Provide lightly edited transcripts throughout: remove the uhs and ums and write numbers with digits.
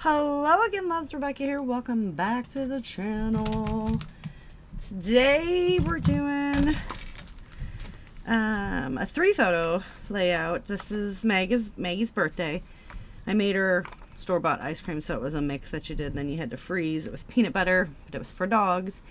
Hello again, loves. Rebecca here. Welcome back to the channel. Today we're doing a 3-photo layout. This is Maggie's birthday. I made her store-bought ice cream, so it was a mix that you did, and then you had to freeze. It was peanut butter, but it was for dogs.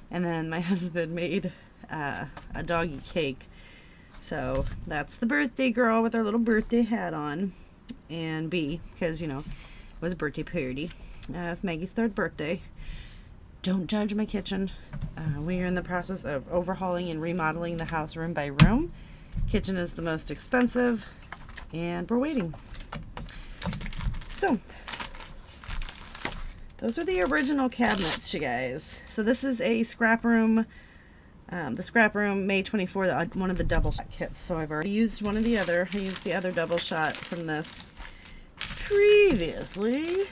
And then my husband made a doggy cake. So that's the birthday girl with her little birthday hat on. And B, because, you know, it was a birthday party. It's Maggie's 3rd birthday. Don't judge my kitchen. We are in the process of overhauling and remodeling the house room by room. Kitchen is the most expensive, and we're waiting. So, those are the original cabinets, you guys. So this is a scrap room. The scrap room, May 24, one of the double shot kits. So I've already used one of the other. I used the other double shot from this previously.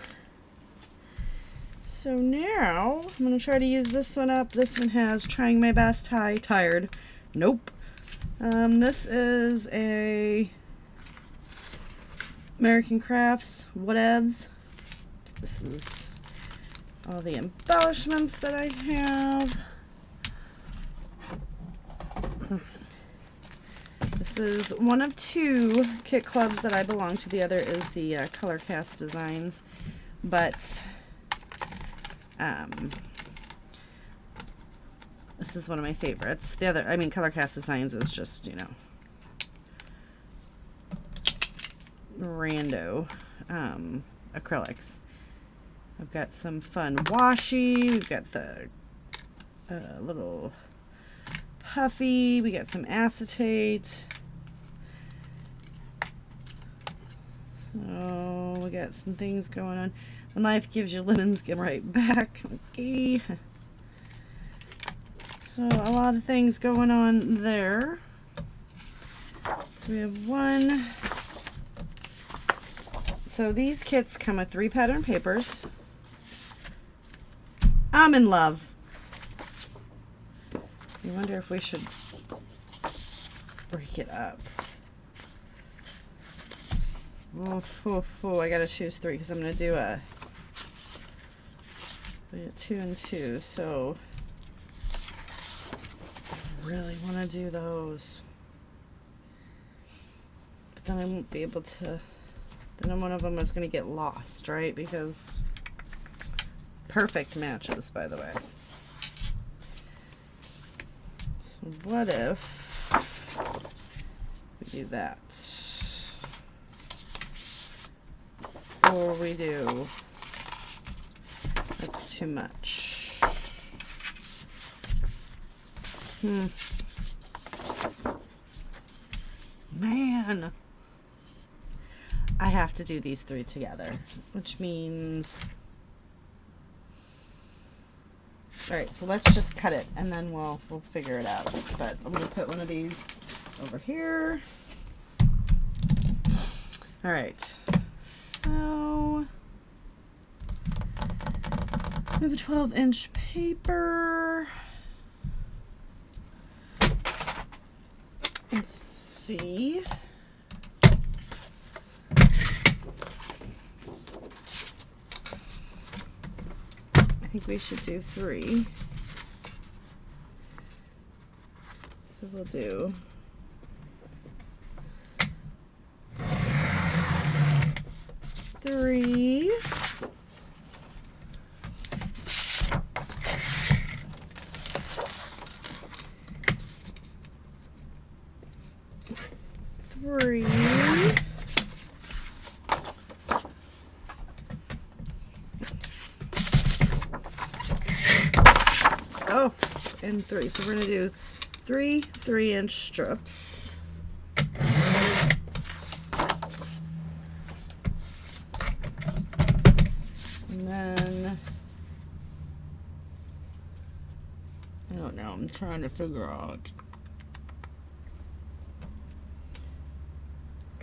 So now I'm going to try to use this one up. This one has Trying My Best High Tired. Nope. This is a American Crafts Whatevs. This is all the embellishments that I have. This is one of 2 kit clubs that I belong to. The other is the Color Cast Designs, but this is one of my favorites. The other, I mean, Color Cast Designs is just, you know, rando acrylics. I've got some fun washi. We've got the little puffy. We got some acetate. So we got some things going on. When life gives you lemons, give 'em right back. Okay. So a lot of things going on there. So we have one. So these kits come with 3 pattern papers. I'm in love. I wonder if we should break it up. I gotta choose 3 because I'm gonna do we got 2 and 2, so I really want to do those. But then I won't be able to, then one of them is gonna get lost, right? Because perfect matches, by the way. So what if we do that? Or we do, that's too much. Man, I have to do these 3 together, which means, all right, so let's just cut it and then we'll figure it out. But I'm gonna put one of these over here. All right. So, we have a 12-inch paper. Let's see. I think we should do 3. So we'll do 3. Oh, and 3. So we're gonna do 3 3-inch strips. And then, I don't know, I'm trying to figure out.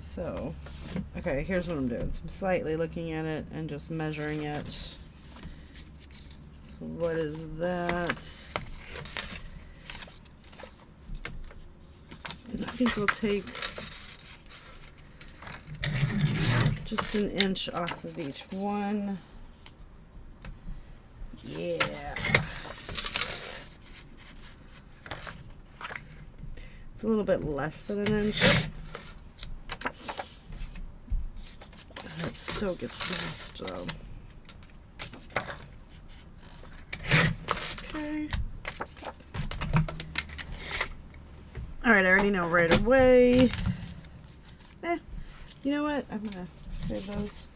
So, okay, here's what I'm doing. So I'm slightly looking at it and just measuring it. So what is that? And I think we'll take just an inch off of each one. Yeah. It's a little bit less than an inch. It so gets lost though. Okay. Alright, I already know right away. You know what? I'm gonna save those.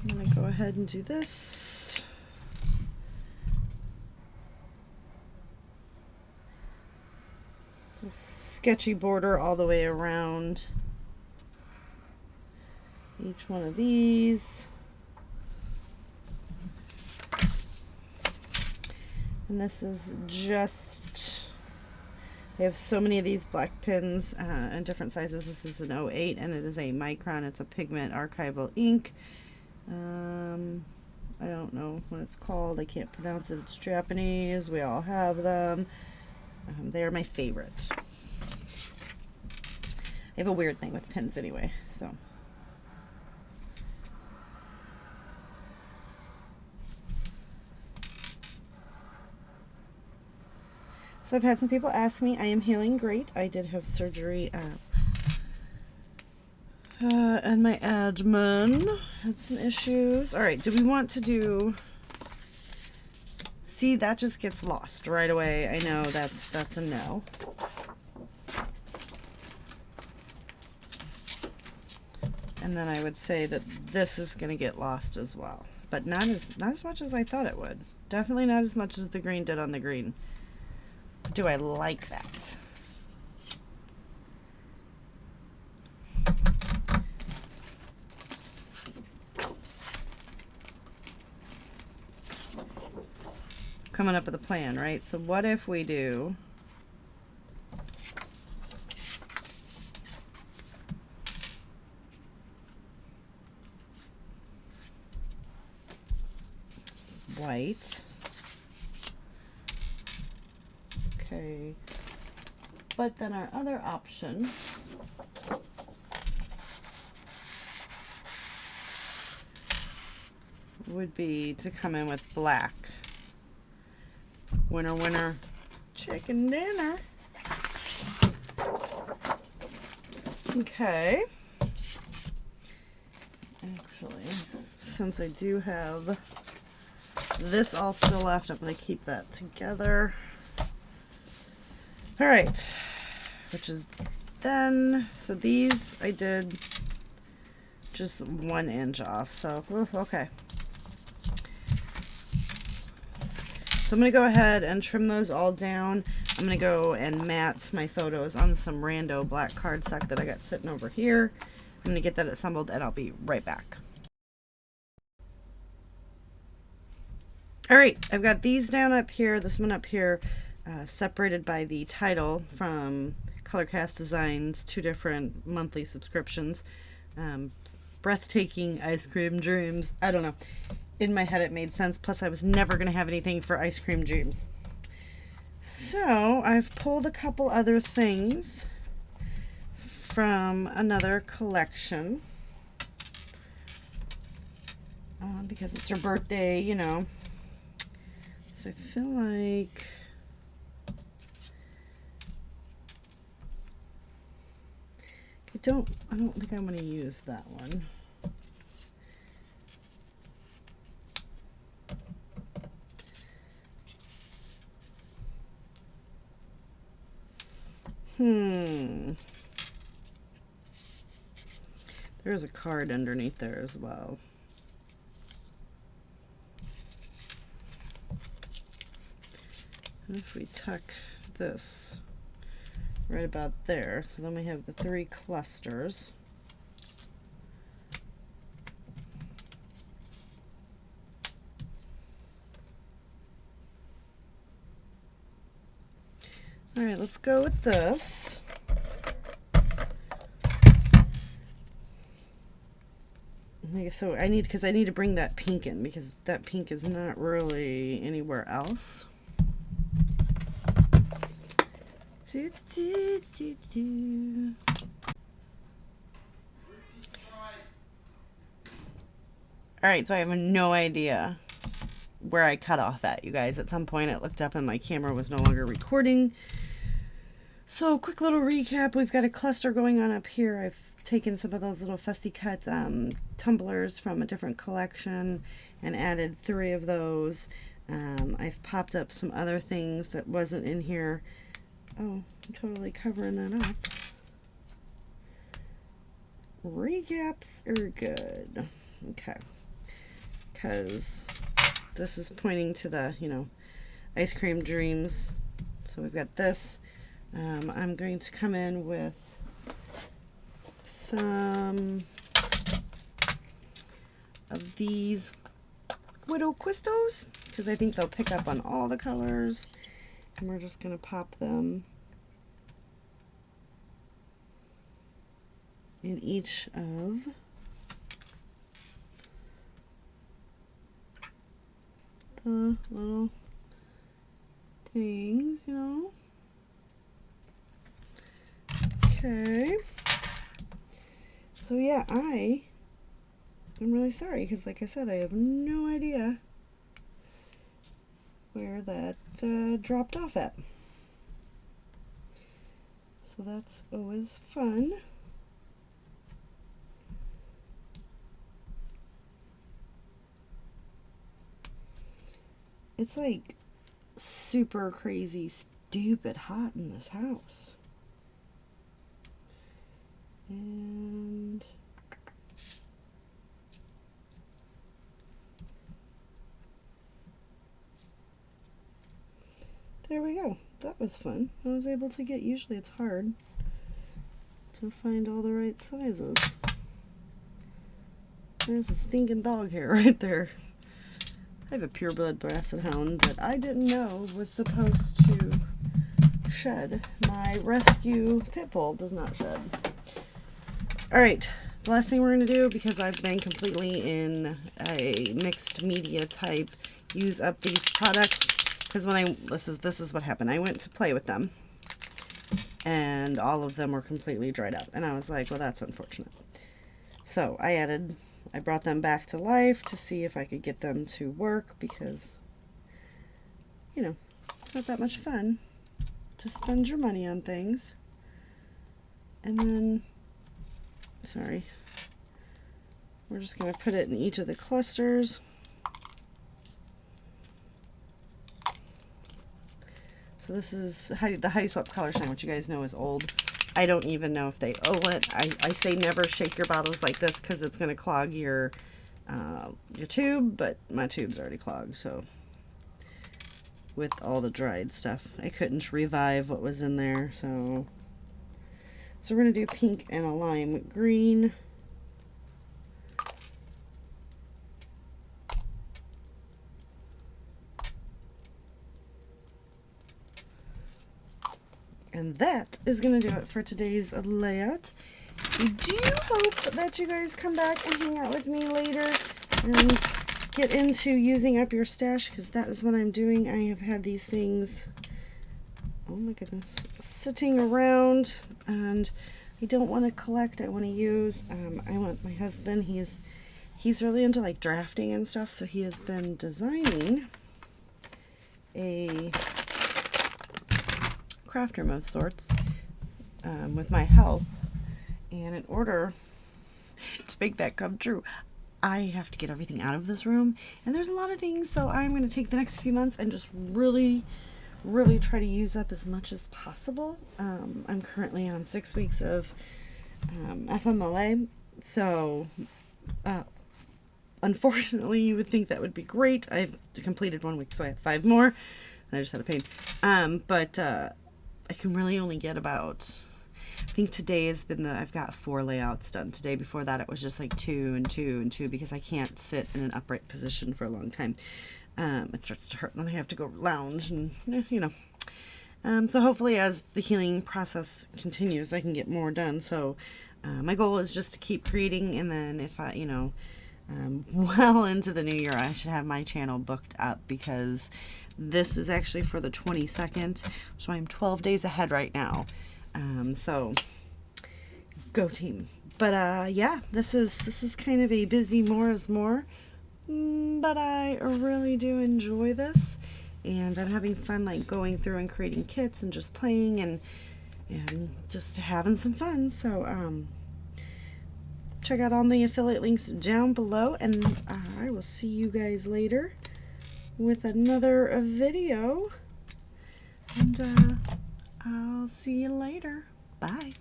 I'm gonna go ahead and do this. This sketchy border all the way around each one of these. And this is just, they have so many of these black pins in different sizes. This is an 08 and it is a micron. It's a pigment archival ink. I don't know what it's called. I can't pronounce it. It's Japanese. We all have them. They are my favorite. I have a weird thing with pins anyway, so. So I've had some people ask me. I am healing great. I did have surgery and my admin had some issues. All right, do we want to do... See, that just gets lost right away. I know that's a no. And then I would say that this is going to get lost as well, but not as much as I thought it would. Definitely not as much as the green did on the green. Do I like that? Coming up with a plan, right? So what if we do white? Okay. But then our other option would be to come in with black. Winner, winner, chicken dinner. Okay. Actually, since I do have this all still left, I'm going to keep that together. All right, which is then, so these I did just 1 inch off, so okay. So I'm going to go ahead and trim those all down. I'm going to go and mat my photos on some rando black cardstock that I got sitting over here. I'm going to get that assembled and I'll be right back. All right, I've got these down up here, this one up here, separated by the title from Colorcast Designs, 2 different monthly subscriptions. Breathtaking Ice Cream Dreams. I don't know. In my head it made sense, plus I was never going to have anything for Ice Cream Dreams. So I've pulled a couple other things from another collection. Because it's her birthday, you know. So I feel like I don't think I'm going to use that one. There's a card underneath there as well. And if we tuck this right about there, so then we have the 3 clusters. All right, let's go with this. So I need to bring that pink in because that pink is not really anywhere else. All right, so I have no idea where I cut off at, you guys. At some point it looked up and my camera was no longer recording. So quick little recap. We've got a cluster going on up here. I've taken some of those little fussy cut tumblers from a different collection and added 3 of those. I've popped up some other things that wasn't in here. Oh, I'm totally covering that up. Recaps are good. Okay. Because this is pointing to the, ice cream dreams. So we've got this. I'm going to come in with some of these Widow Quistos because I think they'll pick up on all the colors. And we're just going to pop them in each of the little things, Okay. So yeah, I'm really sorry because like I said, I have no idea where that dropped off at. So that's always fun. It's like super crazy, stupid hot in this house. And there we go. That was fun. I was able to get, usually it's hard to find all the right sizes. There's a stinking dog hair right there. I have a purebred basset hound that I didn't know was supposed to shed. My rescue pit bull does not shed. Alright, the last thing we're going to do, because I've been completely in a mixed media type, use up these products, because when this is what happened. I went to play with them, and all of them were completely dried up, and I was like, well, that's unfortunate. So I brought them back to life to see if I could get them to work, because, it's not that much fun to spend your money on things. And then, sorry, we're just going to put it in each of the clusters. So this is the Heidi Swapp Color Shine, which you guys know is old. I don't even know if they owe it. I say never shake your bottles like this because it's going to clog your tube, but my tube's already clogged, so with all the dried stuff, I couldn't revive what was in there, so we're going to do pink and a lime green. And that is going to do it for today's layout. I do hope that you guys come back and hang out with me later and get into using up your stash, because that is what I'm doing. I have had these things, oh my goodness, sitting around, and I don't want to collect. I want to use. I want my husband. He's really into like drafting and stuff, so he has been designing a craft room of sorts with my help, and in order to make that come true, I have to get everything out of this room, and there's a lot of things, so I'm going to take the next few months and just really try to use up as much as possible. I'm currently on 6 weeks of FMLA, so unfortunately you would think that would be great. I've completed 1 week, so I have 5 more, and I just had a pain, but I can really only get about, I think today has been I've got 4 layouts done today. Before that it was just like 2 and 2 and 2, because I can't sit in an upright position for a long time. It starts to hurt, and then I have to go lounge, and so hopefully as the healing process continues I can get more done. So my goal is just to keep creating, and then if I well into the new year I should have my channel booked up, because this is actually for the 22nd, so I'm 12 days ahead right now. So go team. But yeah, this is kind of a busy more is more but I really do enjoy this, and I'm having fun like going through and creating kits and just playing and just having some fun. So check out all the affiliate links down below, and I will see you guys later with another video, and I'll see you later. Bye.